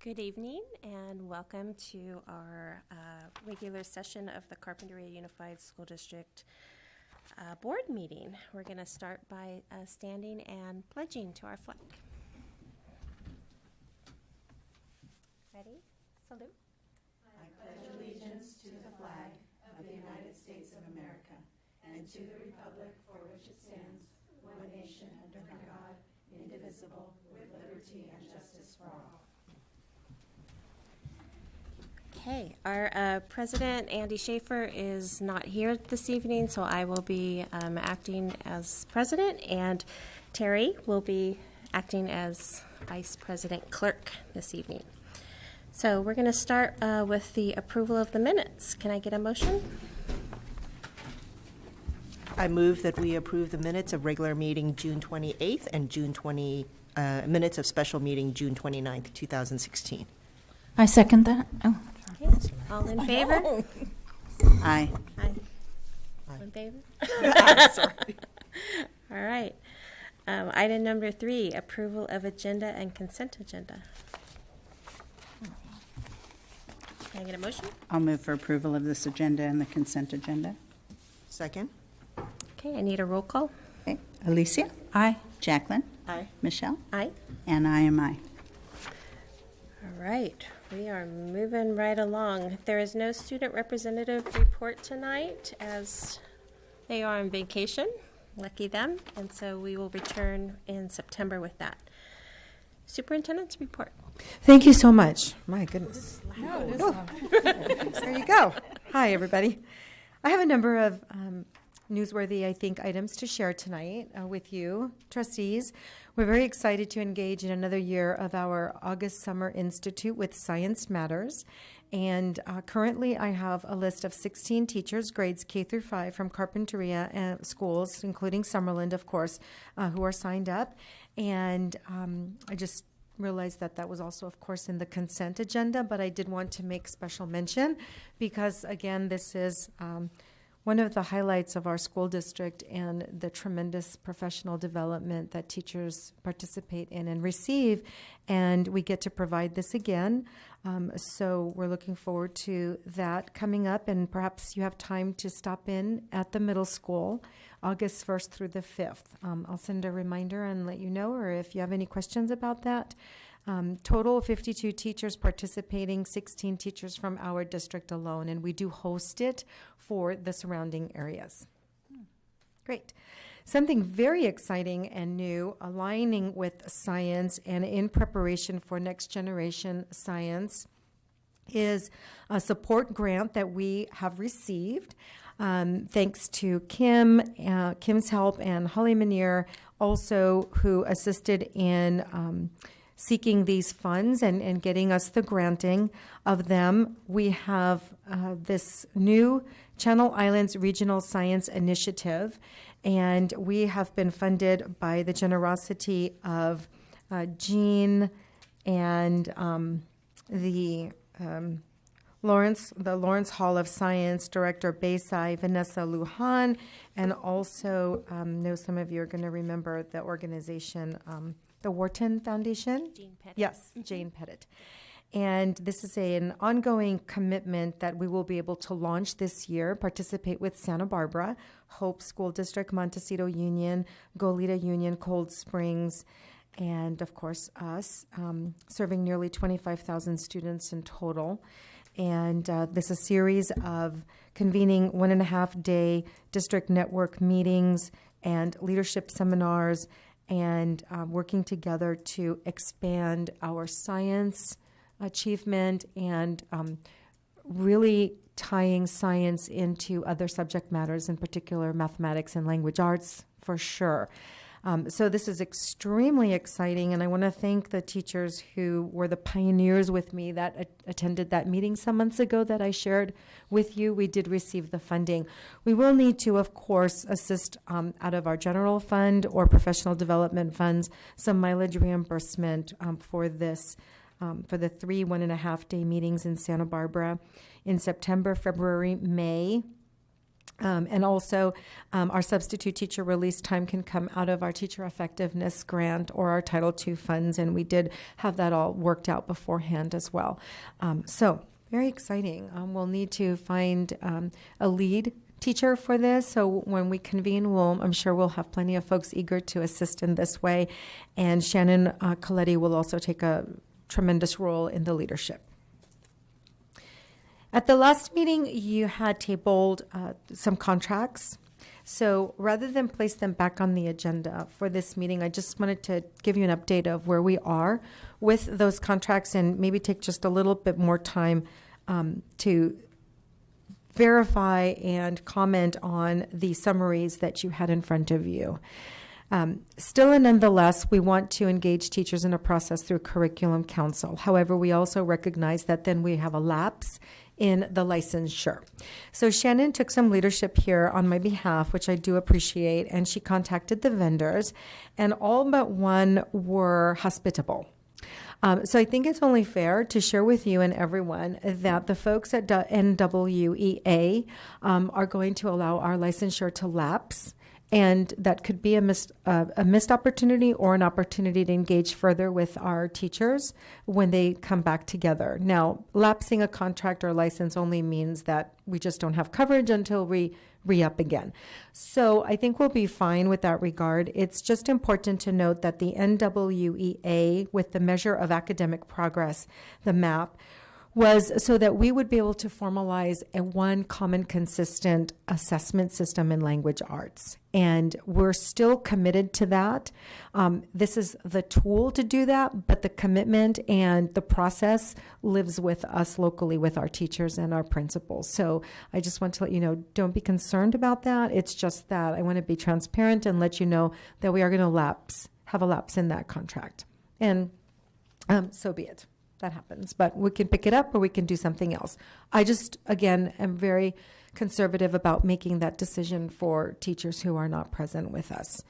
Good evening and welcome to our regular session of the Carpinteria Unified School District board meeting. We're going to start by standing and pledging to our flag. Ready? Salute. I pledge allegiance to the flag of the United States of America and to the republic for which it stands, one nation under God, indivisible, with liberty and justice for all. Okay, our president, Andy Schaefer, is not here this evening, so I will be acting as president, and Terry will be acting as vice president clerk this evening. So we're going to start with the approval of the minutes. Can I get a motion? I move that we approve the minutes of regular meeting June 28th and minutes of special meeting June 29th, 2016. I second that. Oh. Okay. All in favor? Aye. Aye. All in favor? Sorry. All right. Item number 3, approval of agenda and consent agenda. Can I get a motion? I'll move for approval of this agenda and the consent agenda. Second? Okay, I need a roll call. Okay. Alicia? Aye. Jacqueline? Aye. Michelle? Aye. And I am aye. All right, we are moving right along. There is no student representative report tonight as they are on vacation. Lucky them. And so we will return in September with that. Superintendent's report. Thank you so much. My goodness. There you go. Hi, everybody. I have a number of newsworthy, I think, items to share tonight with you, trustees. We're very excited to engage in another year of our August Summer Institute with Science Matters. And currently I have a list of 16 teachers, grades K through 5 from Carpinteria schools, including Summerland, of course, who are signed up. And I just realized that that was also, of course, in the consent agenda, but I did want to make special mention because, again, this is one of the highlights of our school district and the tremendous professional development that teachers participate in and receive, and we get to provide this again. So we're looking forward to that coming up, and perhaps you have time to stop in at the middle school, August 1st through the 5th. I'll send a reminder and let you know, or if you have any questions about that. Total 52 teachers participating, 16 teachers from our district alone, and we do host it for the surrounding areas. Great. Something very exciting and new, aligning with science and in preparation for next generation science, is a support grant that we have received. Thanks to Kim's help, and Holly Manier also, who assisted in seeking these funds and getting us the granting of them. We have this new Channel Islands Regional Science Initiative, and we have been funded by the generosity of Jean and the Lawrence Hall of Science Director Baysai, Vanessa Lujan, and also know some of you are going to remember the organization, the Wharton Foundation? Jane Pettit. Yes, Jane Pettit. And this is an ongoing commitment that we will be able to launch this year, participate with Santa Barbara, Hope School District, Montecito Union, Goleta Union, Cold Springs, and of course us, serving nearly 25,000 students in total. And this is a series of convening 1.5-day district network meetings and leadership seminars, and working together to expand our science achievement and really tying science into other subject matters, in particular mathematics and language arts, for sure. So this is extremely exciting, and I want to thank the teachers who were the pioneers with me that attended that meeting some months ago that I shared with you. We did receive the funding. We will need to, of course, assist out of our general fund or professional development funds, some mileage reimbursement for this, for the 3 1.5-day meetings in Santa Barbara in September, February, May. And also, our substitute teacher release time can come out of our teacher effectiveness grant or our Title II funds, and we did have that all worked out beforehand as well. So very exciting. We'll need to find a lead teacher for this. So when we convene, I'm sure we'll have plenty of folks eager to assist in this way. And Shannon Coletti will also take a tremendous role in the leadership. At the last meeting, you had tabled some contracts. So rather than place them back on the agenda for this meeting, I just wanted to give you an update of where we are with those contracts and maybe take just a little bit more time to verify and comment on the summaries that you had in front of you. Still and nonetheless, we want to engage teachers in a process through curriculum council. However, we also recognize that then we have a lapse in the licensure. So Shannon took some leadership here on my behalf, which I do appreciate, and she contacted the vendors, and all but one were hospitable. So I think it's only fair to share with you and everyone that the folks at NWEA are going to allow our licensure to lapse. And that could be a missed opportunity or an opportunity to engage further with our teachers when they come back together. Now, lapsing a contract or license only means that we just don't have coverage until we re-up again. So I think we'll be fine with that regard. It's just important to note that the NWEA, with the measure of academic progress, the MAP, was so that we would be able to formalize a one common consistent assessment system in language arts. And we're still committed to that. This is the tool to do that, but the commitment and the process lives with us locally with our teachers and our principals. So I just want to let you know, don't be concerned about that. It's just that I want to be transparent and let you know that we are going to have a lapse in that contract. And so be it. That happens, but we can pick it up or we can do something else. I just, again, am very conservative about making that decision for teachers who are not present with us.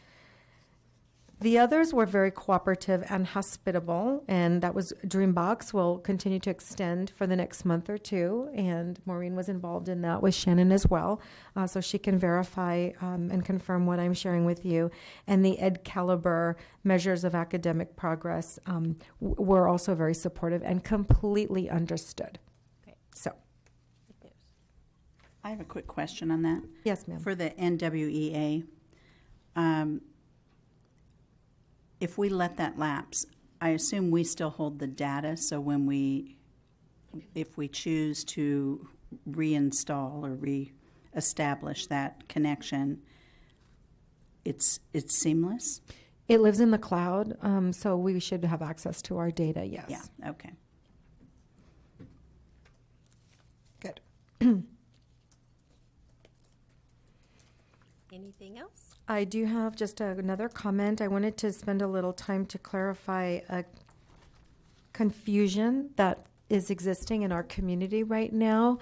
The others were very cooperative and hospitable, and that was Dreambox will continue to extend for the next month or two, and Maureen was involved in that with Shannon as well, so she can verify and confirm what I'm sharing with you. And the Ed Caliber measures of academic progress were also very supportive and completely understood. Great. So, I have a quick question on that. yes, ma'am. For the NWEA, if we let that lapse, I assume we still hold the data, so if we choose to reinstall or reestablish that connection, it's seamless? It lives in the cloud, so we should have access to our data, yes. Yeah, okay. Good. Anything else? I do have just another comment. I wanted to spend a little time to clarify a confusion that is existing in our community right now,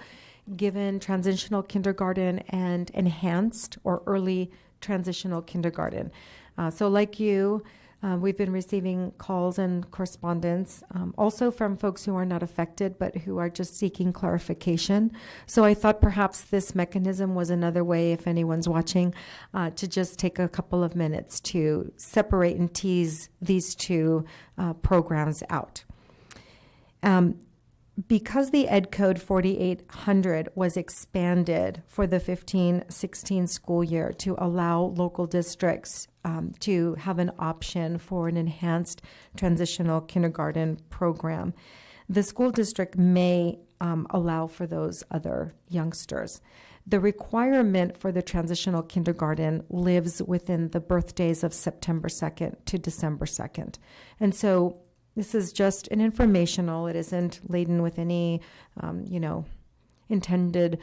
given transitional kindergarten and enhanced or early transitional kindergarten. So like you, we've been receiving calls and correspondence, also from folks who are not affected, but who are just seeking clarification. So I thought perhaps this mechanism was another way, if anyone's watching, to just take a couple of minutes to separate and tease these two programs out. Because the Ed Code 4800 was expanded for the 15-16 school year to allow local districts to have an option for an enhanced transitional kindergarten program, the school district may allow for those other youngsters. The requirement for the transitional kindergarten lives within the birthdays of September 2nd to December 2nd. And so this is just an informational. It isn't laden with any, intended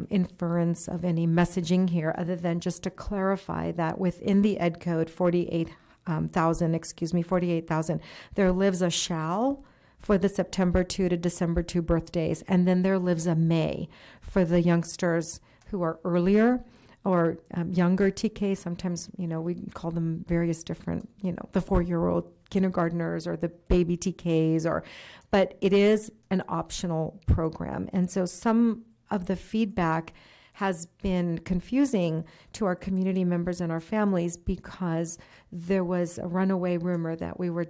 inference of any messaging here, other than just to clarify that within the Ed Code 48,000, there lives a shall for the September 2 to December 2 birthdays, and then there lives a may for the youngsters who are earlier or younger TK. Sometimes, we call them various different, the 4-year-old kindergartners or the baby TKs, but it is an optional program. And so some of the feedback has been confusing to our community members and our families because there was a runaway rumor that we were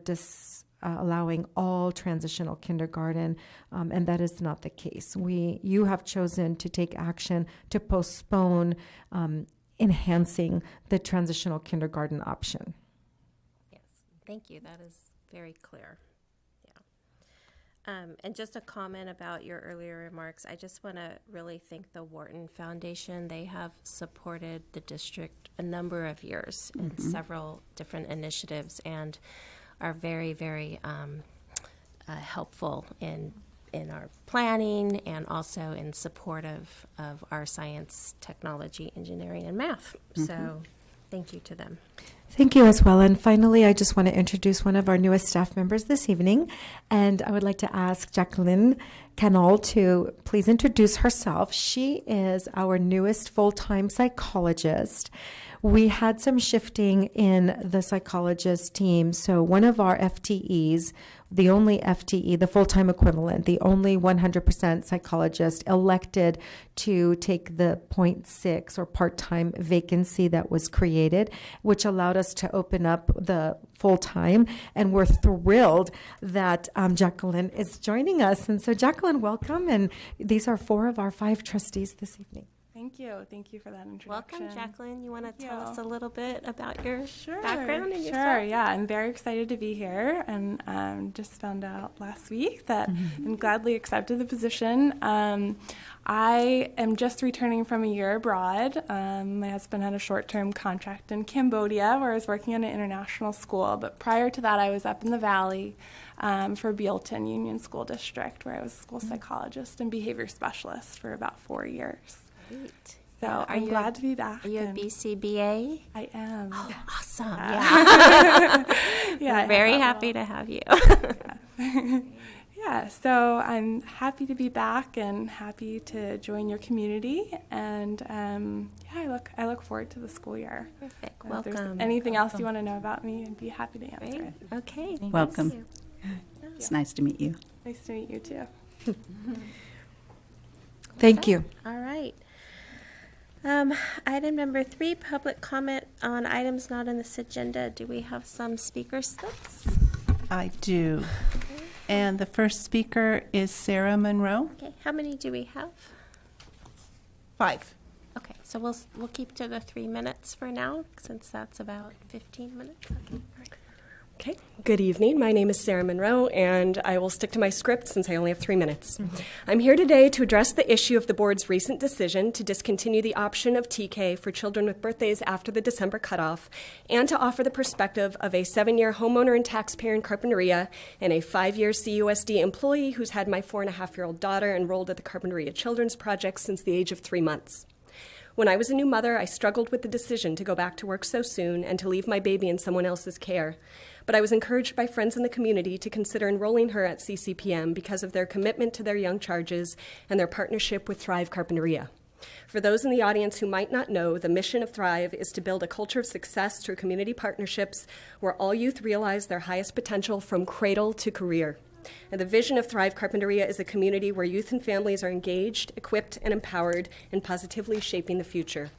allowing all transitional kindergarten, and that is not the case. You have chosen to take action to postpone enhancing the transitional kindergarten option. Yes, thank you. That is very clear. Yeah. And just a comment about your earlier remarks. I just want to really thank the Wharton Foundation. They have supported the district a number of years in several different initiatives and are very, very helpful in our planning and also in support of our science, technology, engineering, and math. So thank you to them. Thank you as well. And finally, I just want to introduce one of our newest staff members this evening. And I would like to ask Jacqueline Canol to please introduce herself. She is our newest full-time psychologist. We had some shifting in the psychologist team. So one of our FTEs, the only FTE, the full-time equivalent, the only 100% psychologist elected to take the 0.6 or part-time vacancy that was created, which allowed us to open up the full-time. And we're thrilled that Jacqueline is joining us. And so Jacqueline, welcome. And these are 4 of our 5 trustees this evening. Thank you. Thank you for that introduction. Welcome, Jacqueline. You want to tell us a little bit about your Sure. background and Sure. yourself? Yeah, I'm very excited to be here, and just found out last week that I'm gladly accepted the position. I am just returning from a year abroad. My husband had a short-term contract in Cambodia where I was working in an international school, but prior to that I was up in the valley for Bealton Union School District where I was a school psychologist and behavior specialist for about 4 years. Great. So Are I'm you glad to be back. Are you a and BCBA? I am. Oh, awesome. Yeah. We're very happy to have you. Yeah, so I'm happy to be back and happy to join your community, and I look forward to the school year. Perfect. If there's Welcome. anything else you want to know about me, I'd be happy to answer Great. it. Okay. Welcome. Thank you. It's nice to meet you. Nice to meet you too. Thank you. All right. Item number 3, public comment on items not on this agenda. Do we have some speaker slips? I do. And the first speaker is Sarah Monroe. Okay. How many do we have? 5. Okay. So we'll keep to the 3 minutes for now, since that's about 15 minutes. Okay. All right. Okay, good evening. My name is Sarah Monroe, and I will stick to my script since I only have 3 minutes. I'm here today to address the issue of the board's recent decision to discontinue the option of TK for children with birthdays after the December cutoff, and to offer the perspective of a 7-year homeowner and taxpayer in Carpinteria and a 5-year CUSD employee who's had my 4.5-year-old daughter enrolled at the Carpinteria Children's Project since the age of 3 months. When I was a new mother, I struggled with the decision to go back to work so soon and to leave my baby in someone else's care. But I was encouraged by friends in the community to consider enrolling her at CCPM because of their commitment to their young charges and their partnership with Thrive Carpinteria. For those in the audience who might not know, the mission of Thrive is to build a culture of success through community partnerships where all youth realize their highest potential from cradle to career. And the vision of Thrive Carpinteria is a community where youth and families are engaged, equipped, and empowered in positively shaping the future.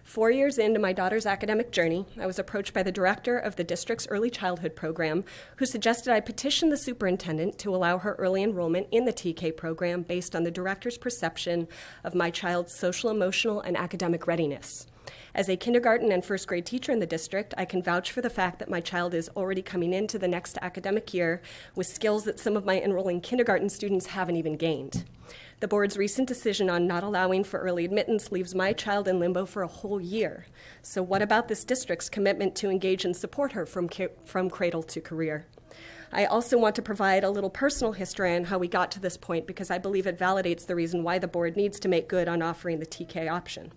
4 years into my daughter's academic journey, I was approached by the director of the district's early childhood program, who suggested I petition the superintendent to allow her early enrollment in the TK program based on the director's perception of my child's social, emotional, and academic readiness. As a kindergarten and first grade teacher in the district, I can vouch for the fact that my child is already coming into the next academic year with skills that some of my enrolling kindergarten students haven't even gained. The board's recent decision on not allowing for early admittance leaves my child in limbo for a whole year. So what about this district's commitment to engage and support her from cradle to career? I also want to provide a little personal history on how we got to this point because I believe it validates the reason why the board needs to make good on offering the TK option.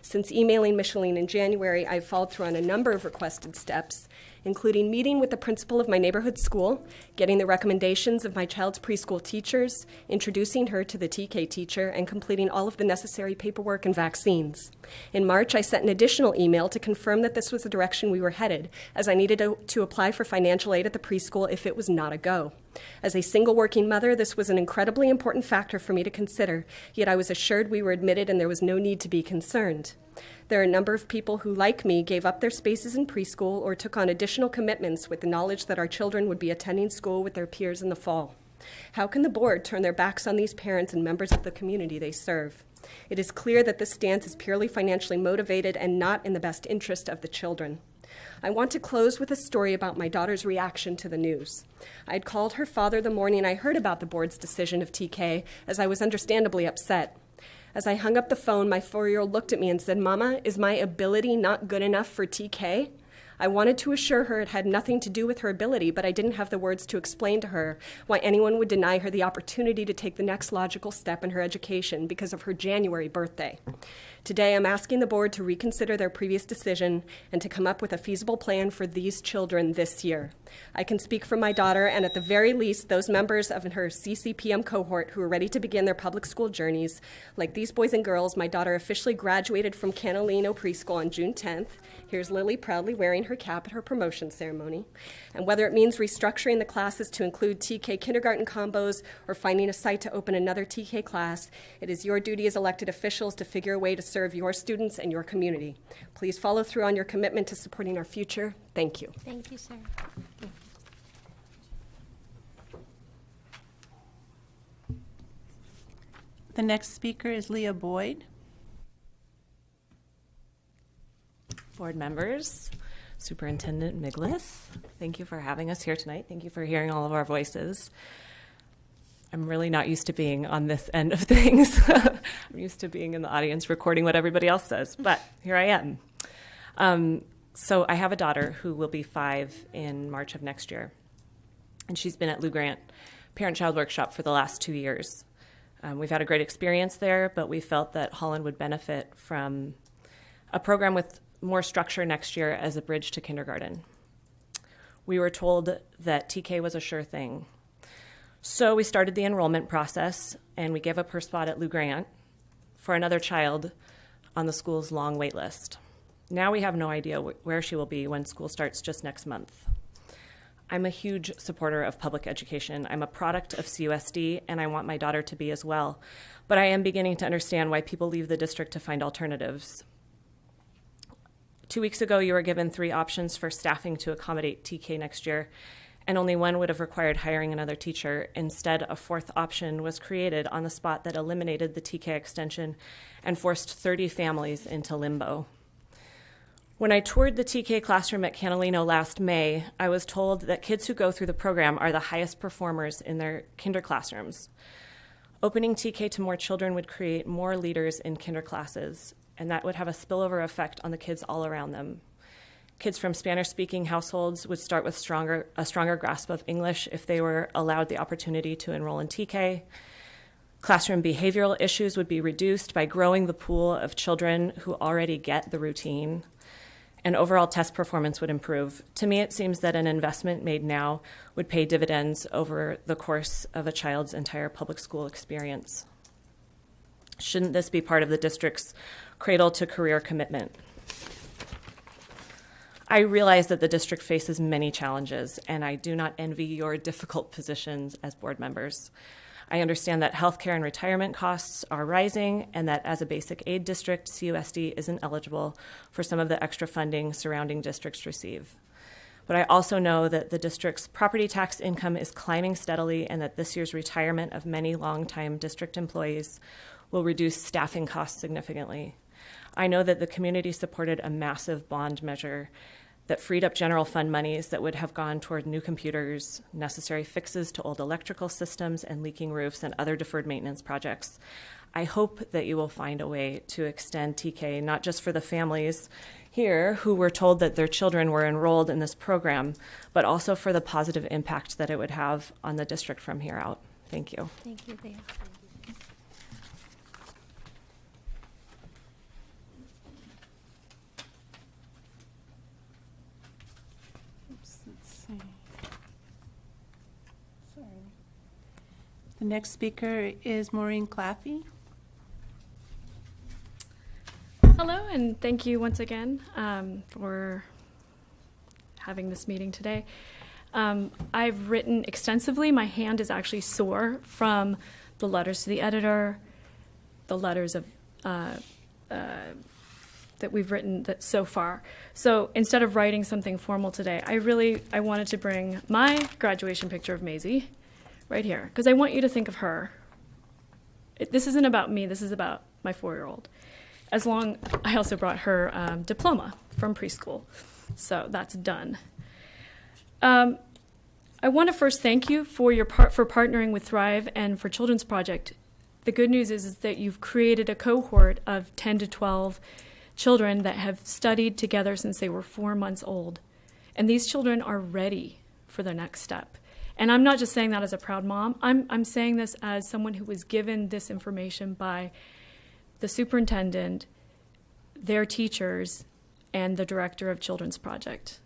Since emailing Micheline in January, I've followed through on a number of requested steps, including meeting with the principal of my neighborhood school, getting the recommendations of my child's preschool teachers, introducing her to the TK teacher, and completing all of the necessary paperwork and vaccines. In March, I sent an additional email to confirm that this was the direction we were headed, as I needed to apply for financial aid at the preschool if it was not a go. As a single working mother, this was an incredibly important factor for me to consider, yet I was assured we were admitted and there was no need to be concerned. There are a number of people who, like me, gave up their spaces in preschool or took on additional commitments with the knowledge that our children would be attending school with their peers in the fall. How can the board turn their backs on these parents and members of the community they serve? It is clear that this stance is purely financially motivated and not in the best interest of the children. I want to close with a story about my daughter's reaction to the news. I had called her father the morning I heard about the board's decision of TK, as I was understandably upset. As I hung up the phone, my 4-year-old looked at me and said, "Mama, is my ability not good enough for TK?" I wanted to assure her it had nothing to do with her ability, but I didn't have the words to explain to her why anyone would deny her the opportunity to take the next logical step in her education because of her January birthday. Today, I'm asking the board to reconsider their previous decision and to come up with a feasible plan for these children this year. I can speak for my daughter and at the very least those members of her CCPM cohort who are ready to begin their public school journeys. Like these boys and girls, my daughter officially graduated from Canalino Preschool on June 10th. Here's Lily proudly wearing her cap at her promotion ceremony. And whether it means restructuring the classes to include TK kindergarten combos or finding a site to open another TK class, it is your duty as elected officials to figure a way to serve your students and your community. Please follow through on your commitment to supporting our future. Thank you. Thank you, sir. The next speaker is Leah Boyd. Board members, Superintendent Miglis, thank you for having us here tonight. Thank you for hearing all of our voices. I'm really not used to being on this end of things. I'm used to being in the audience recording what everybody else says, but here I am. So I have a daughter who will be 5 in March of next year, and she's been at Lou Grant Parent-Child Workshop for the last 2 years. We've had a great experience there, but we felt that Holland would benefit from a program with more structure next year as a bridge to kindergarten. We were told that TK was a sure thing. So we started the enrollment process, and we gave up her spot at Lou Grant for another child on the school's long wait list. Now we have no idea where she will be when school starts just next month. I'm a huge supporter of public education. I'm a product of CUSD, and I want my daughter to be as well. But I am beginning to understand why people leave the district to find alternatives. 2 weeks ago, you were given 3 options for staffing to accommodate TK next year, and only one would have required hiring another teacher. Instead, a 4th option was created on the spot that eliminated the TK extension and forced 30 families into limbo. When I toured the TK classroom at Canalino last May, I was told that kids who go through the program are the highest performers in their kinder classrooms. Opening TK to more children would create more leaders in kinder classes, and that would have a spillover effect on the kids all around them. Kids from Spanish-speaking households would start with a stronger grasp of English if they were allowed the opportunity to enroll in TK. Classroom behavioral issues would be reduced by growing the pool of children who already get the routine, and overall test performance would improve. To me, it seems that an investment made now would pay dividends over the course of a child's entire public school experience. Shouldn't this be part of the district's cradle to career commitment? I realize that the district faces many challenges, and I do not envy your difficult positions as board members. I understand that healthcare and retirement costs are rising, and that as a basic aid district, CUSD isn't eligible for some of the extra funding surrounding districts receive. But I also know that the district's property tax income is climbing steadily, and that this year's retirement of many longtime district employees will reduce staffing costs significantly. I know that the community supported a massive bond measure that freed up general fund monies that would have gone toward new computers, necessary fixes to old electrical systems, and leaking roofs and other deferred maintenance projects. I hope that you will find a way to extend TK, not just for the families here who were told that their children were enrolled in this program, but also for the positive impact that it would have on the district from here out. Thank you. Thank you, Leah. The next speaker is Maureen Claffey. Hello, and thank you once again for having this meeting today. I've written extensively. My hand is actually sore from the letters to the editor, the letters of that we've written so far. So instead of writing something formal today, I wanted to bring my graduation picture of Maisie right here, because I want you to think of her. This isn't about me, this is about my 4-year-old. I also brought her diploma from preschool, so that's done. I want to first thank you for for partnering with Thrive and for Children's Project. The good news is that you've created a cohort of 10 to 12 children that have studied together since they were 4 months old. And these children are ready for their next step. And I'm not just saying that as a proud mom. I'm saying this as someone who was given this information by the superintendent, their teachers, and the director of Children's Project.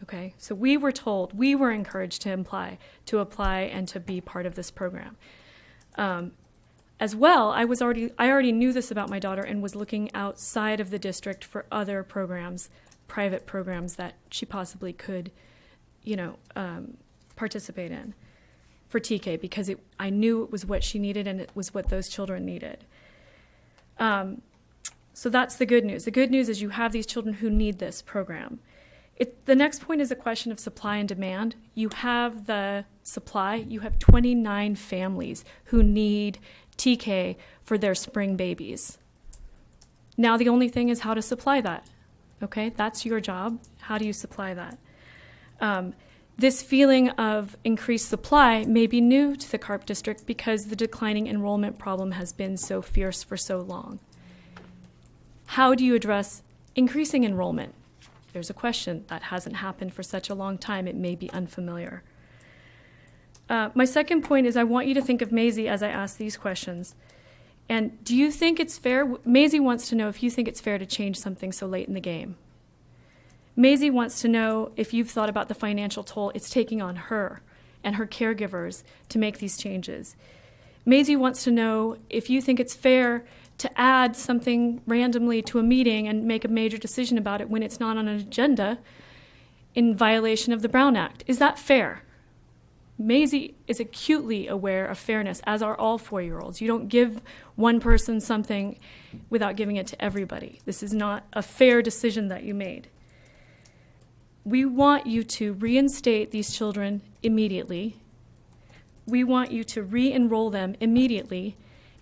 Okay, so we were encouraged to apply and to be part of this program. As well, I already knew this about my daughter and was looking outside of the district for other programs, private programs that she possibly could, participate in for TK, because I knew it was what she needed and it was what those children needed. So that's the good news. The good news is you have these children who need this program. The next point is a question of supply and demand. You have the supply. You have 29 families who need TK for their spring babies. Now the only thing is how to supply that. Okay, that's your job. How do you supply that? This feeling of increased supply may be new to the CARP district because the declining enrollment problem has been so fierce for so long. How do you address increasing enrollment? There's a question that hasn't happened for such a long time. It may be unfamiliar. My second point is I want you to think of Maisie as I ask these questions. And do you think it's fair? Maisie wants to know if you think it's fair to change something so late in the game. Maisie wants to know if you've thought about the financial toll it's taking on her and her caregivers to make these changes. Maisie wants to know if you think it's fair to add something randomly to a meeting and make a major decision about it when it's not on an agenda in violation of the Brown Act. Is that fair? Maisie is acutely aware of fairness, as are all 4-year-olds. You don't give one person something without giving it to everybody. This is not a fair decision that you made. We want you to reinstate these children immediately. We want you to re-enroll them immediately.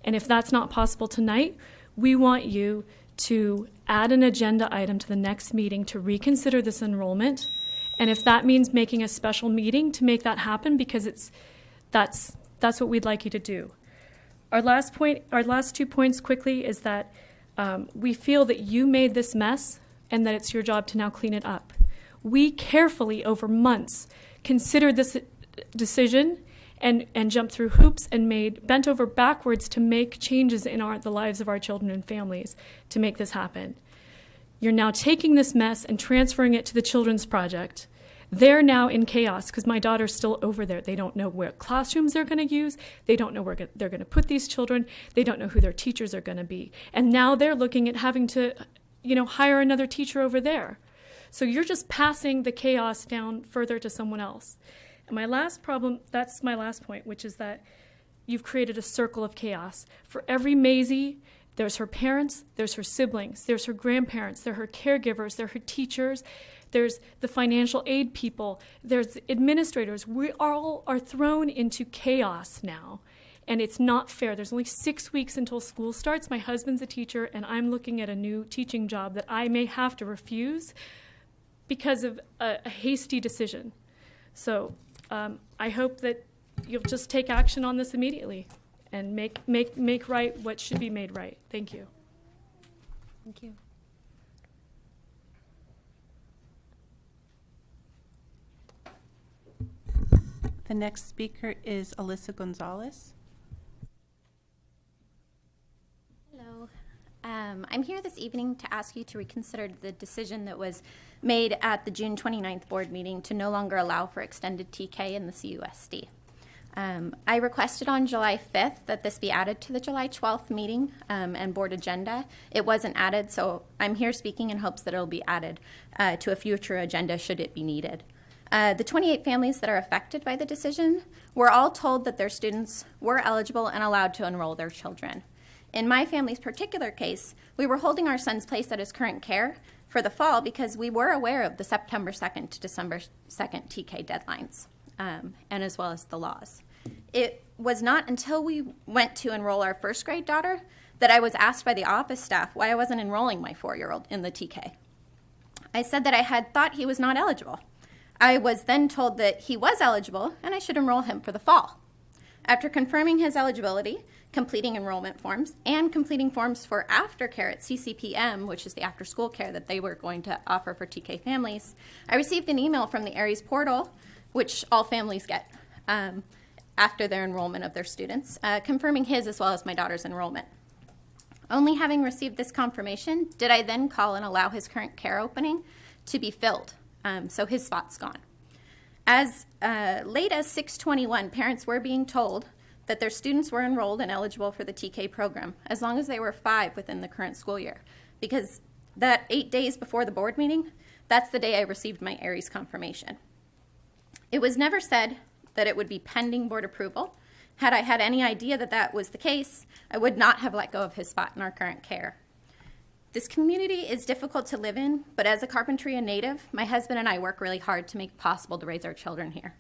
And if that's not possible tonight, we want you to add an agenda item to the next meeting to reconsider this enrollment. And if that means making a special meeting to make that happen, because that's what we'd like you to do. Our last 2 points quickly is that we feel that you made this mess and that it's your job to now clean it up. We carefully, over months, considered this decision and jumped through hoops and bent over backwards to make changes in the lives of our children and families to make this happen. You're now taking this mess and transferring it to the Children's Project. They're now in chaos because my daughter's still over there. They don't know where classrooms they're going to use. They don't know where they're going to put these children. They don't know who their teachers are going to be. And now they're looking at having to, hire another teacher over there. So you're just passing the chaos down further to someone else. And my last problem, that's my last point, which is that you've created a circle of chaos. For every Maisie, there's her parents, there's her siblings, there's her grandparents, there are her caregivers, there are her teachers, there's the financial aid people, there's administrators. We all are thrown into chaos now, and it's not fair. There's only 6 weeks until school starts. My husband's a teacher, and I'm looking at a new teaching job that I may have to refuse because of a hasty decision. So I hope that you'll just take action on this immediately and make right what should be made right. Thank you. Thank you. The next speaker is Alyssa Gonzalez. Hello. I'm here this evening to ask you to reconsider the decision that was made at the June 29th board meeting to no longer allow for extended TK in the CUSD. I requested on July 5th that this be added to the July 12th meeting and board agenda. It wasn't added, so I'm here speaking in hopes that it'll be added to a future agenda should it be needed. The 28 families that are affected by the decision were all told that their students were eligible and allowed to enroll their children. In my family's particular case, we were holding our son's place at his current care for the fall because we were aware of the September 2nd to December 2nd TK deadlines, and as well as the laws. It was not until we went to enroll our first grade daughter that I was asked by the office staff why I wasn't enrolling my 4-year-old in the TK. I said that I had thought he was not eligible. I was then told that he was eligible and I should enroll him for the fall. After confirming his eligibility, completing enrollment forms, and completing forms for aftercare at CCPM, which is the after-school care that they were going to offer for TK families, I received an email from the Aries portal, which all families get after their enrollment of their students, confirming his as well as my daughter's enrollment. Only having received this confirmation did I then call and allow his current care opening to be filled, so his spot's gone. As late as 6/21, parents were being told that their students were enrolled and eligible for the TK program, as long as they were 5 within the current school year. Because that 8 days before the board meeting, that's the day I received my Aries confirmation. It was never said that it would be pending board approval. Had I had any idea that that was the case, I would not have let go of his spot in our current care. This community is difficult to live in, but as a Carpentria native, my husband and I work really hard to make it possible to raise our children here.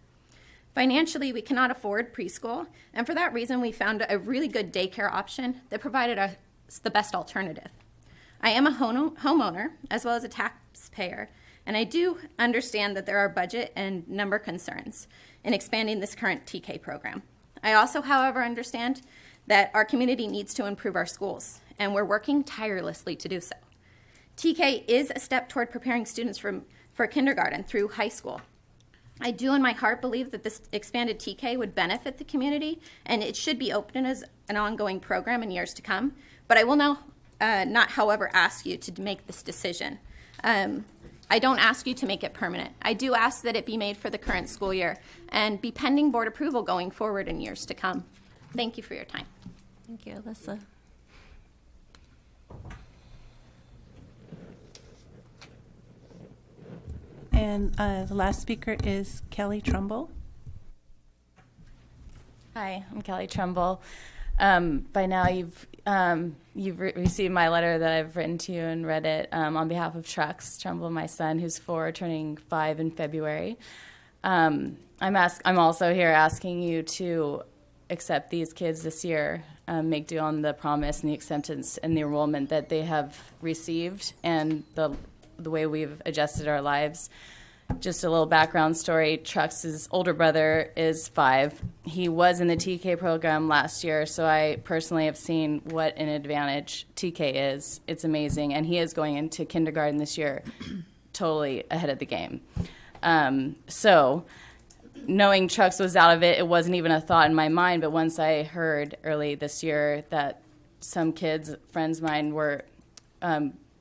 Financially, we cannot afford preschool, and for that reason, we found a really good daycare option that provided us the best alternative. I am a homeowner as well as a taxpayer, and I do understand that there are budget and number concerns in expanding this current TK program. I also, however, understand that our community needs to improve our schools, and we're working tirelessly to do so. TK is a step toward preparing students for kindergarten through high school. I do in my heart believe that this expanded TK would benefit the community, and it should be open as an ongoing program in years to come. But I will now not, however, ask you to make this decision. I don't ask you to make it permanent. I do ask that it be made for the current school year and be pending board approval going forward in years to come. Thank you for your time. Thank you, Alyssa. And the last speaker is Kelly Trumbull. Hi, I'm Kelly Trumbull. By now, you've received my letter that I've written to you and read it on behalf of Trucks Trumbull, my son, who's 4, turning 5 in February. I'm also here asking you to accept these kids this year, make due on the promise and the acceptance and the enrollment that they have received, and the way we've adjusted our lives. Just a little background story. Trucks' older brother is 5. He was in the TK program last year, so I personally have seen what an advantage TK is. It's amazing, and he is going into kindergarten this year totally ahead of the game. So knowing Trucks was out of it, it wasn't even a thought in my mind, but once I heard early this year that some kids, friends of mine, were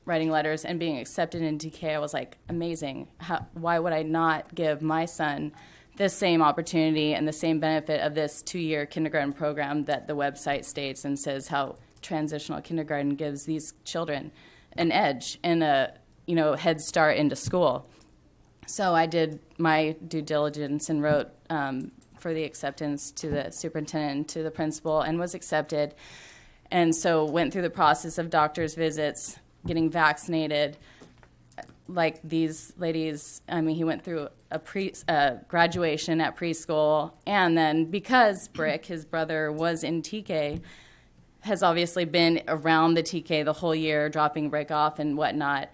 writing letters and being accepted in TK, I was like, amazing. Why would I not give my son the same opportunity and the same benefit of this 2-year kindergarten program that the website states and says how transitional kindergarten gives these children an edge and a head start into school. So I did my due diligence and wrote for the acceptance to the superintendent and to the principal and was accepted. And so went through the process of doctor's visits, getting vaccinated, like these ladies. I mean, he went through a graduation at preschool, and then because Brick, his brother, was in TK, has obviously been around the TK the whole year, dropping Brick off and whatnot,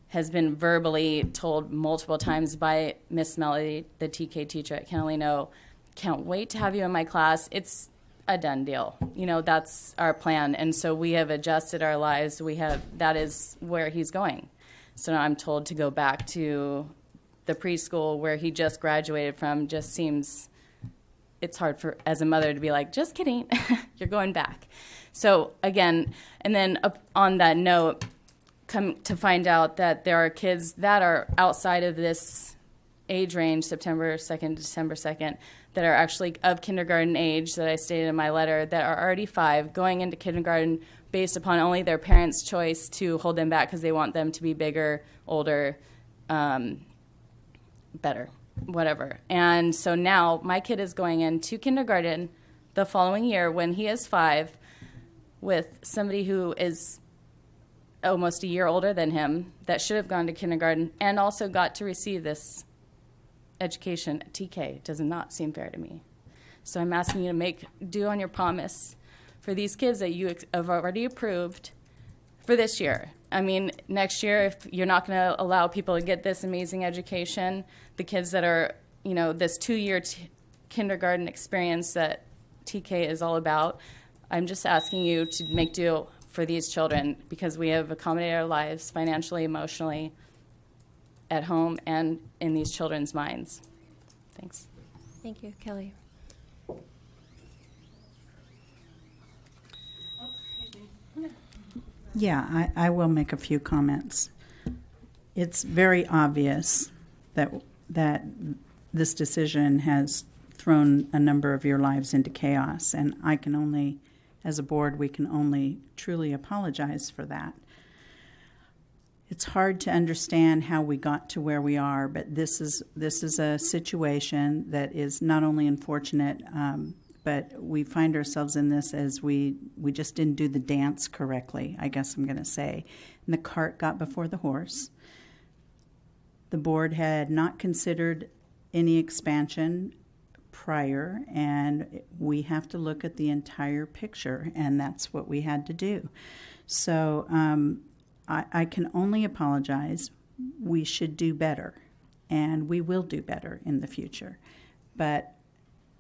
has been verbally told multiple times by Miss Melody, the TK teacher at Catalino, can't wait to have you in my class. It's a done deal. That's our plan. And so we have adjusted our lives. That is where he's going. So now I'm told to go back to the preschool where he just graduated from. Just seems, it's hard as a mother to be like, just kidding, you're going back. So again, and then on that note, come to find out that there are kids that are outside of this age range, September 2nd to December 2nd, that are actually of kindergarten age that I stated in my letter, that are already 5, going into kindergarten based upon only their parents' choice to hold them back because they want them to be bigger, older, better, whatever. And so now my kid is going into kindergarten the following year when he is 5 with somebody who is almost a year older than him that should have gone to kindergarten and also got to receive this education at TK. It does not seem fair to me. So I'm asking you to make do on your promise for these kids that you have already approved for this year. I mean, next year, if you're not going to allow people to get this amazing education, the kids that are, you know, this 2-year kindergarten experience that TK is all about, I'm just asking you to make do for these children because we have accommodated our lives financially, emotionally, at home, and in these children's minds. Thanks. Thank you, Kelly. Yeah, I will make a few comments. It's very obvious that this decision has thrown a number of your lives into chaos, and I can only, as a board, we can only truly apologize for that. It's hard to understand how we got to where we are, but this is a situation that is not only unfortunate, but we find ourselves in this as we just didn't do the dance correctly, I guess I'm going to say. And the cart got before the horse. The board had not considered any expansion prior, and we have to look at the entire picture, and that's what we had to do. So I can only apologize. We should do better, and we will do better in the future. But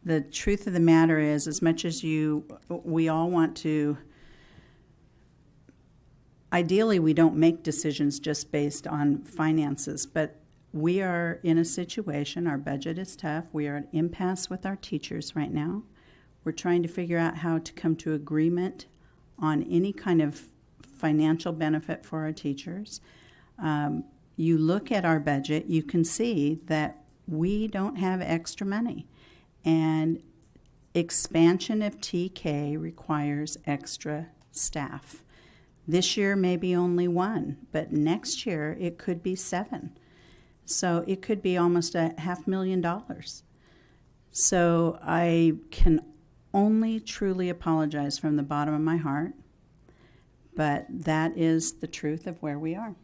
the truth of the matter is, as much as we all want to, ideally we don't make decisions just based on finances, but we are in a situation, our budget is tough, we are at impasse with our teachers right now. We're trying to figure out how to come to agreement on any kind of financial benefit for our teachers. You look at our budget, you can see that we don't have extra money. And expansion of TK requires extra staff. This year, maybe only 1, but next year it could be 7. So it could be almost $500,000. So I can only truly apologize from the bottom of my heart, but that is the truth of where we are.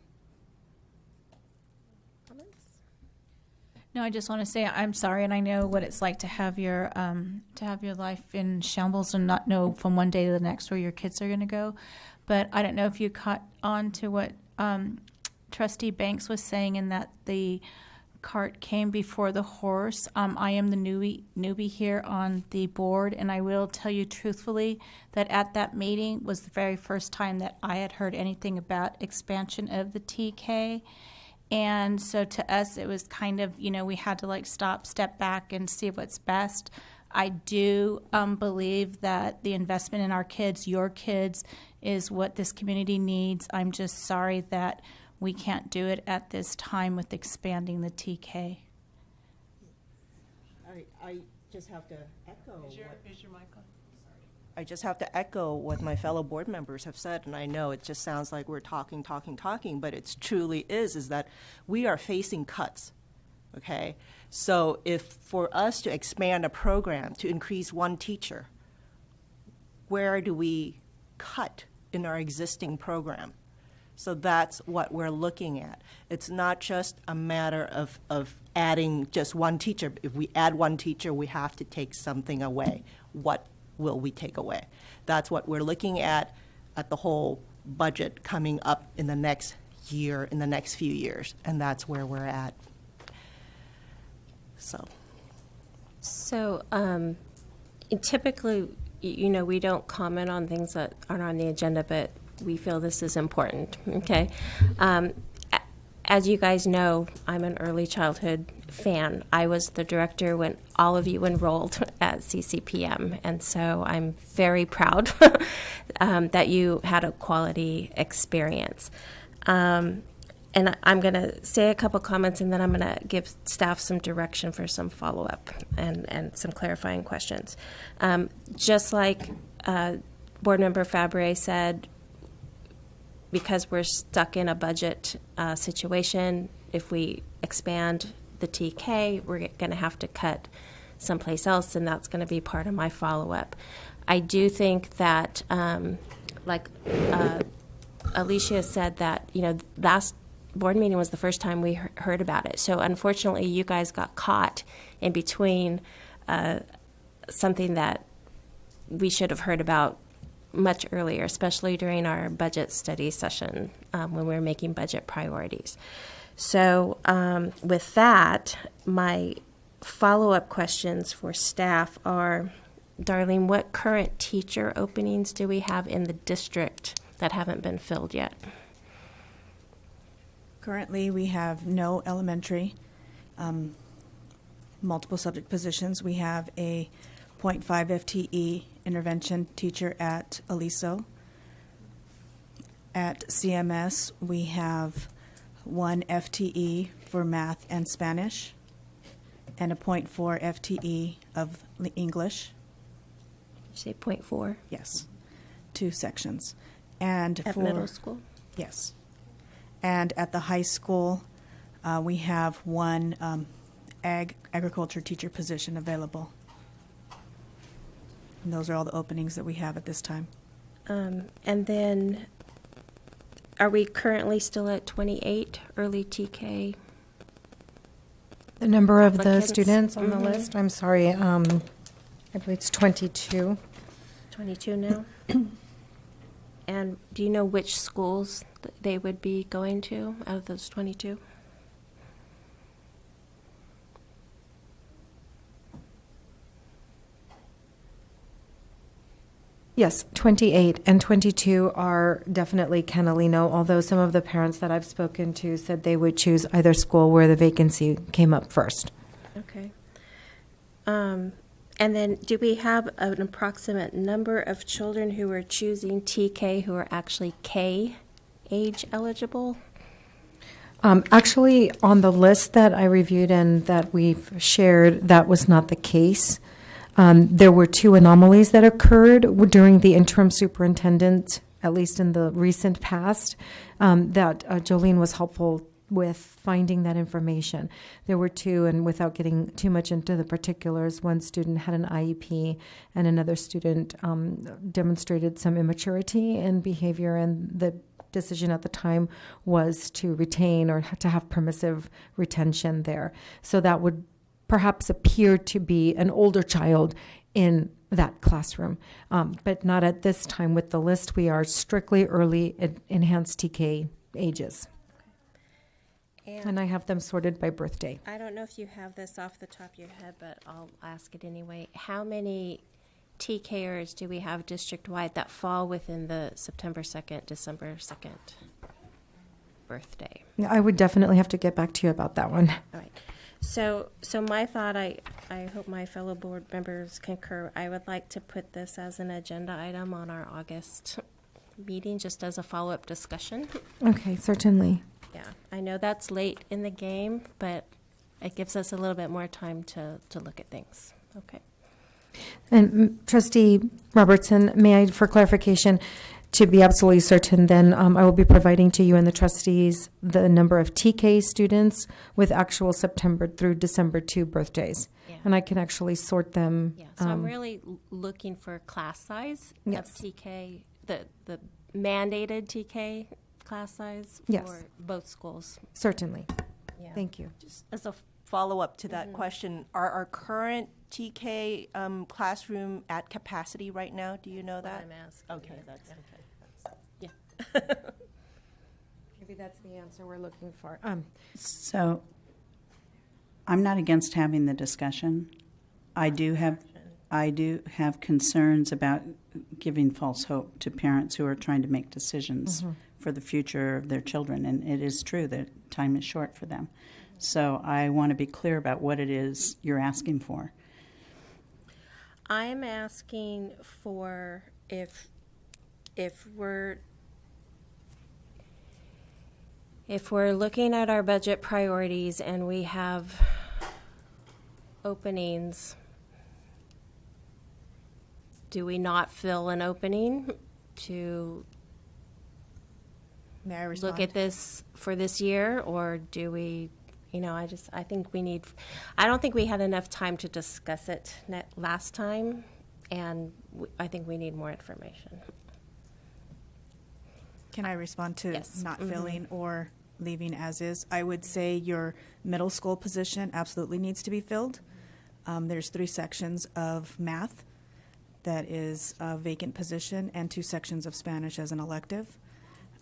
No, I just want to say I'm sorry, and I know what it's like to have your life in shambles and not know from one day to the next where your kids are going to go. But I don't know if you caught on to what Trustee Banks was saying, in that the cart came before the horse. I am the newbie here on the board, and I will tell you truthfully that at that meeting was the very first time that I had heard anything about expansion of the TK. And so to us, it was kind of, we had to step back and see what's best. I do believe that the investment in our kids, your kids, is what this community needs. I'm just sorry that we can't do it at this time with expanding the TK. I just have to echo. Is your mic on? I just have to echo what my fellow board members have said, and I know it just sounds like we're talking, but it truly is that we are facing cuts, okay? So if for us to expand a program to increase 1 teacher, where do we cut in our existing program? So that's what we're looking at. It's not just a matter of adding just 1 teacher. If we add 1 teacher, we have to take something away. What will we take away? That's what we're looking at the whole budget coming up in the next year, in the next few years, and that's where we're at. So typically, we don't comment on things that aren't on the agenda, but we feel this is important, okay? As you guys know, I'm an early childhood fan. I was the director when all of you enrolled at CCPM, and so I'm very proud that you had a quality experience. and I'm going to say a couple comments, and then I'm going to give staff some direction for some follow-up and some clarifying questions. Just like Board Member Fabre said, because we're stuck in a budget situation, if we expand the TK, we're going to have to cut someplace else, and that's going to be part of my follow-up. I do think that, like Alicia said, that, last board meeting was the first time we heard about it. So unfortunately, you guys got caught in between something that we should have heard about much earlier, especially during our budget study session when we were making budget priorities. So with that, my follow-up questions for staff are, Darlene, what current teacher openings do we have in the district that haven't been filled yet? Currently, we have no elementary multiple subject positions. We have a 0.5 FTE intervention teacher at Aliso. At CMS, we have 1 FTE for math and Spanish and a 0.4 FTE of English. Did you say 0.4? Yes, 2 sections. And At middle school? Yes. And at the high school, we have 1 agriculture teacher position available. And those are all the openings that we have at this time. And then, are we currently still at 28 early TK? The number of the Applicants? students on the Mhm. list, I'm sorry, I believe it's 22. 22 now? And do you know which schools they would be going to out of those 22? Yes, 28 and 22 are definitely Canalino, although some of the parents that I've spoken to said they would choose either school where the vacancy came up first. Okay. And then do we have an approximate number of children who are choosing TK who are actually K age eligible? Actually, on the list that I reviewed and that we've shared, that was not the case. There were 2 anomalies that occurred during the interim superintendent, at least in the recent past, that Jolene was helpful with finding that information. There were 2, and without getting too much into the particulars, one student had an IEP and another student demonstrated some immaturity in behavior, and the decision at the time was to retain or to have permissive retention there. So that would perhaps appear to be an older child in that classroom, but not at this time. With the list, we are strictly early enhanced TK ages. And I have them sorted by birthday. I don't know if you have this off the top of your head, but I'll ask it anyway. How many TKers do we have district-wide that fall within the September 2nd, December 2nd birthday? I would definitely have to get back to you about that one. All right. So my thought, I hope my fellow board members concur, I would like to put this as an agenda item on our August meeting, just as a follow-up discussion. Okay, certainly. Yeah, I know that's late in the game, but it gives us a little bit more time to look at things. Okay. And Trustee Robertson, may I, for clarification, to be absolutely certain, then I will be providing to you and the trustees the number of TK students with actual September through December 2 birthdays. Yeah. And I can actually sort them. Yeah, so I'm really looking for class size of Yes. TK, the mandated TK class size for Yes. both schools. Certainly. Yeah. Thank you. Just as a follow-up to that question, are our current TK classroom at capacity right now? Do you know that? I'm asking. Okay, that's okay. Maybe that's the answer we're looking for. So I'm not against having the discussion. I do have concerns about giving false hope to parents who are trying to make decisions for the future of their children. And it is true that time is short for them. So I want to be clear about what it is you're asking for. I'm asking for if we're If we're looking at our budget priorities and we have openings, do we not fill an opening to May I respond? look at this for this year, or do we, I think we need, I don't think we had enough time to discuss it last time, and I think we need more information. Can I respond to Yes. not filling or leaving as is? I would say your middle school position absolutely needs to be filled. There's 3 sections of math that is a vacant position and 2 sections of Spanish as an elective.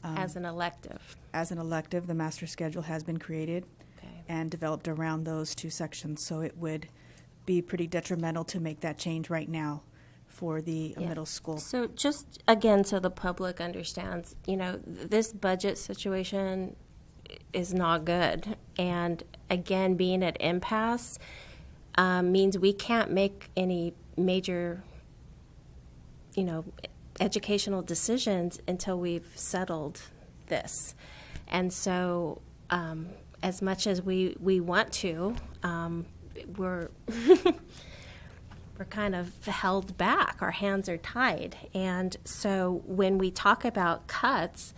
As an elective. As an elective, the master schedule has been created Okay. and developed around those 2 sections, so it would be pretty detrimental to make that change right now for the Yeah. middle school. So just, again, so the public understands, this budget situation is not good. And again, being at impasse means we can't make any major, educational decisions until we've settled this. And so as much as we want to, we're we're kind of held back. Our hands are tied. And so when we talk about cuts,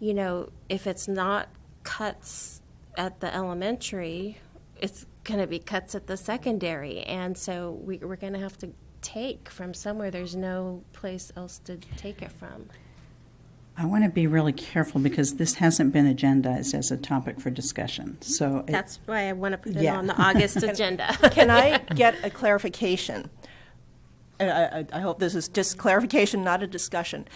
if it's not cuts at the elementary, it's going to be cuts at the secondary. And so we're going to have to take from somewhere. There's no place else to take it from. I want to be really careful because this hasn't been agendized as a topic for discussion. So That's why I want to put it Yeah. on the August agenda. Can I get a clarification? And I hope this is just clarification, not a discussion.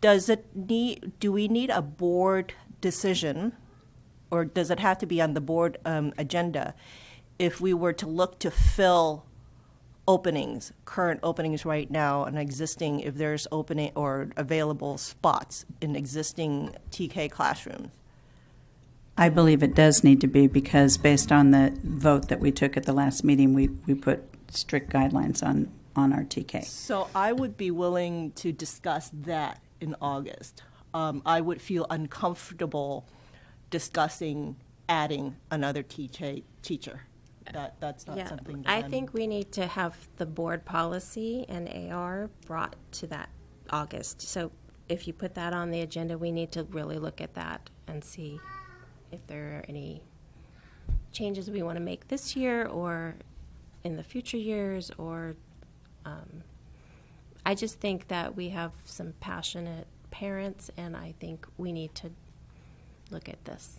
Do we need a board decision, or does it have to be on the board agenda if we were to look to fill openings, current openings right now, and existing, if there's opening or available spots in existing TK classrooms? I believe it does need to be, because based on the vote that we took at the last meeting, we put strict guidelines on our TK. So I would be willing to discuss that in August. I would feel uncomfortable discussing adding another teacher. That's not something that I think we need to have the board policy and AR brought to that August. So if you put that on the agenda, we need to really look at that and see if there are any changes we want to make this year or in the future years, or I just think that we have some passionate parents, and I think we need to look at this.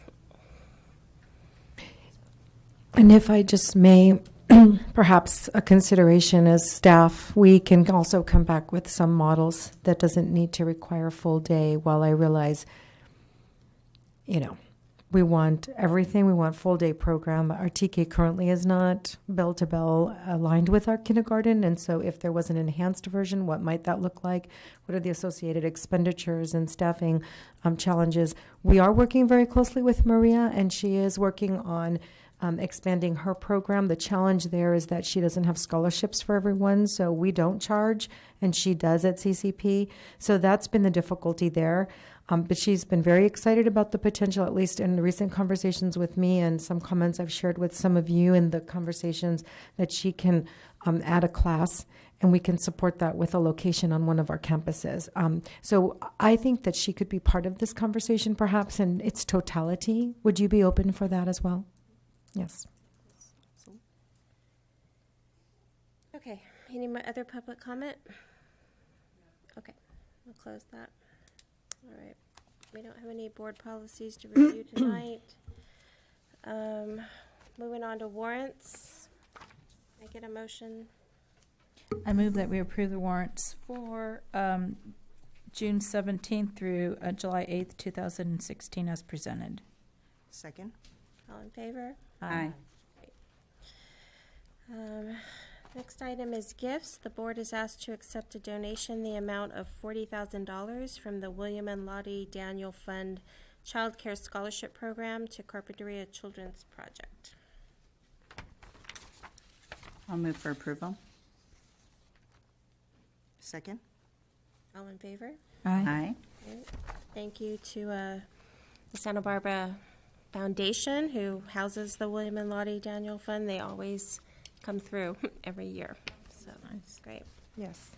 And if I just may, perhaps a consideration as staff, we can also come back with some models that doesn't need to require a full day. While I realize, we want everything. We want full day program. Our TK currently is not bell to bell aligned with our kindergarten. And so if there was an enhanced version, what might that look like? What are the associated expenditures and staffing challenges? We are working very closely with Maria, and she is working on expanding her program. The challenge there is that she doesn't have scholarships for everyone, so we don't charge, and she does at CCP. So that's been the difficulty there. But she's been very excited about the potential, at least in the recent conversations with me and some comments I've shared with some of you in the conversations, that she can add a class, and we can support that with a location on one of our campuses. So I think that she could be part of this conversation perhaps in its totality. Would you be open for that as well? Yes. Okay, any other public comment? Okay, we'll close that. All right, we don't have any board policies to review tonight. Moving on to warrants. I get a motion. I move that we approve the warrants for June 17th through July 8th, 2016 as presented. Second. All in favor? Aye. Next item is gifts. The board is asked to accept a donation in the amount of $40,000 from the William and Lottie Daniel Fund Child Care Scholarship Program to Carpinteria Children's Project. I'll move for approval. Second. All in favor? Aye. Aye. Thank you to the Santa Barbara Foundation, who houses the William and Lottie Daniel Fund. They always come through every year. So it's great. Yes.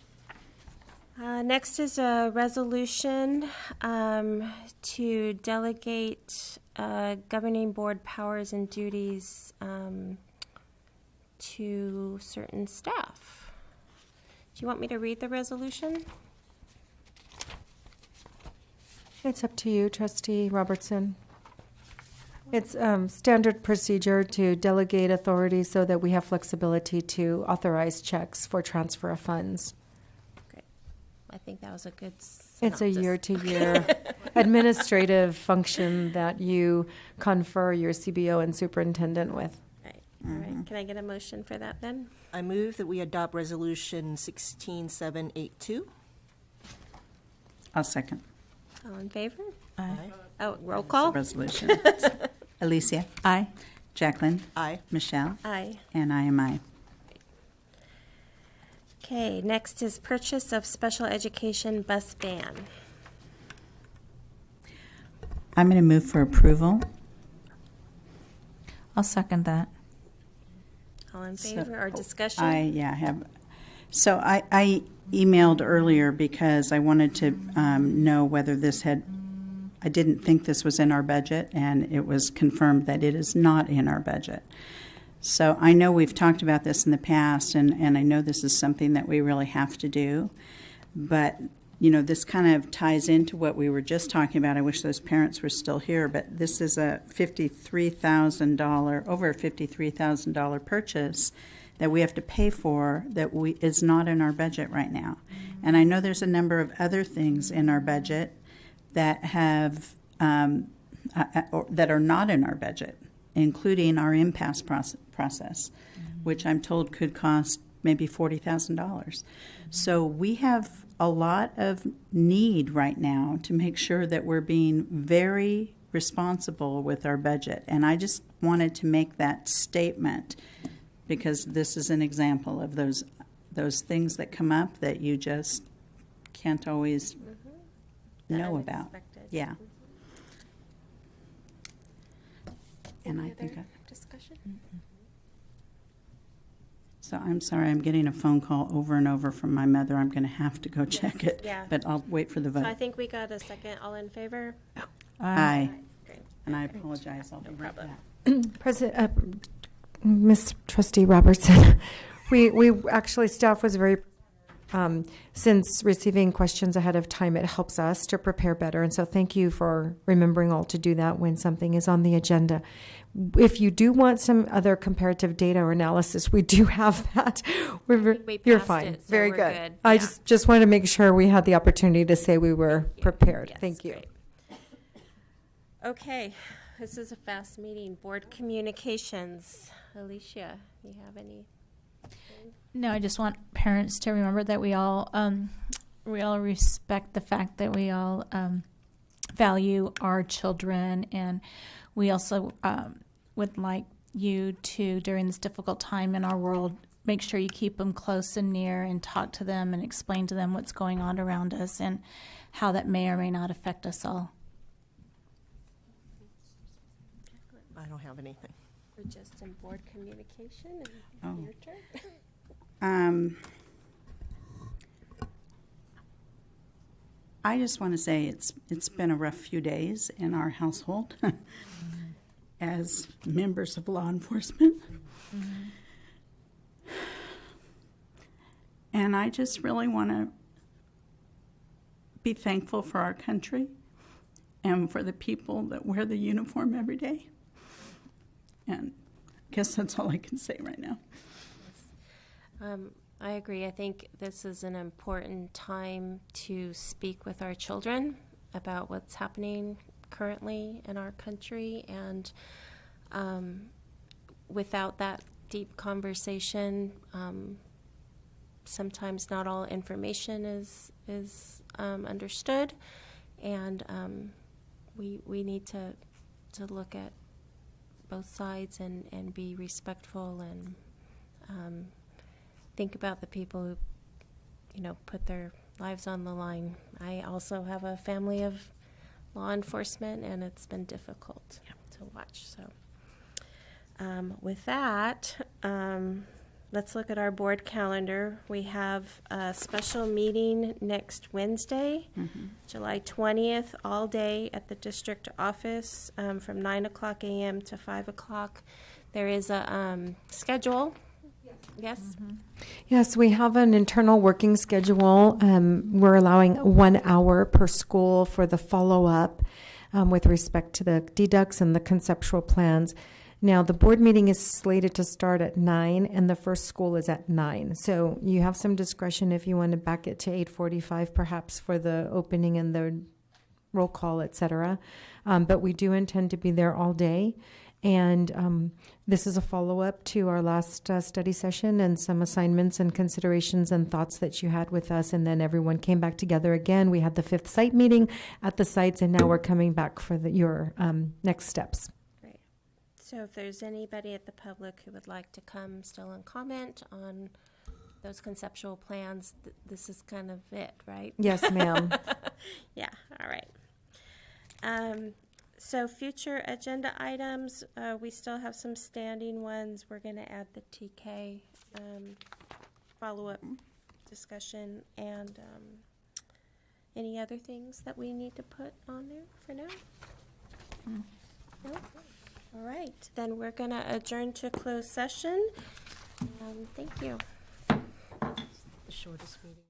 Next is a resolution to delegate governing board powers and duties to certain staff. Do you want me to read the resolution? It's up to you, Trustee Robertson. It's standard procedure to delegate authority so that we have flexibility to authorize checks for transfer of funds. Great. I think that was a good synopsis. It's a year-to-year administrative function that you confer your CBO and superintendent with. Right. All right. Can I get a motion for that then? I move that we adopt Resolution 16782. I'll second. All in favor? Aye. Oh, roll call? Resolution. Alicia? Aye. Jacqueline? Aye. Michelle? Aye. And I am aye. Okay, next is purchase of special education bus van. I'm going to move for approval. I'll second that. All in So- favor or discussion? I have. So I emailed earlier because I wanted to know whether this had, I didn't think this was in our budget, and it was confirmed that it is not in our budget. So I know we've talked about this in the past, and I know this is something that we really have to do. But, you know, this kind of ties into what we were just talking about. I wish those parents were still here, but this is a $53,000, over a $53,000 purchase that we have to pay for that is not in our budget right now. And I know there's a number of other things in our budget that have that are not in our budget, including our impasse process, which I'm told could cost maybe $40,000. So we have a lot of need right now to make sure that we're being very responsible with our budget. And I just wanted to make that statement because this is an example of those things that come up that you just can't always know about. Unexpected. Yeah. And Any I think other discussion? so. I'm sorry, I'm getting a phone call over and over from my mother. I'm going to have to go check it, Yeah. but I'll wait for the vote. So I think we got a second. All in favor? Aye. Great. And I apologize. I'll be right problem. back. President, Miss Trustee Robertson, we actually, staff was very, since receiving questions ahead of time, it helps us to prepare better. And so thank you for remembering all to do that when something is on the agenda. If you do want some other comparative data or analysis, we do have that. You're passed fine. it, so Very we're good. good. I Yeah. just wanted to make sure we had the opportunity to say we were prepared. Yes, Thank you. great. Okay, this is a fast meeting. Board communications. Alicia, you have any? No, I just want parents to remember that we all respect the fact that we all value our children, and we also would like you to, during this difficult time in our world, make sure you keep them close and near and talk to them and explain to them what's going on around us and how that may or may not affect us all. I don't have anything. We're just in board communication and Oh. your turn. I just want to say it's been a rough few days in our household as members of law enforcement. And I just really want to be thankful for our country and for the people that wear the uniform every day. And I guess that's all I can say right now. I agree. I think this is an important time to speak with our children about what's happening currently in our country. And without that deep conversation, sometimes not all information is understood. And we need to look at both sides and be respectful and think about the people who, put their lives on the line. I also have a family of law enforcement, and it's been difficult. to watch. So with that, let's look at our board calendar. We have a special meeting next Wednesday, July 20th, all day at the district office from 9 o'clock a.m. to 5 o'clock. There is a schedule. Yes? Yes, we have an internal working schedule. We're allowing 1 hour per school for the follow-up with respect to the deducts and the conceptual plans. Now, the board meeting is slated to start at 9, and the first school is at 9. So you have some discretion if you want to back it to 8:45, perhaps for the opening and the roll call, et cetera. But we do intend to be there all day. And this is a follow-up to our last study session and some assignments and considerations and thoughts that you had with us. And then everyone came back together again. We had the 5th site meeting at the sites, and now we're coming back for your next steps. Great. So if there's anybody at the public who would like to come still and comment on those conceptual plans, this is kind of it, right? Yes, ma'am. Yeah, all right. So future agenda items, we still have some standing ones. We're going to add the TK follow-up discussion and any other things that we need to put on there for now? No? All right, then we're going to adjourn to closed session. Thank you. The shortest meeting.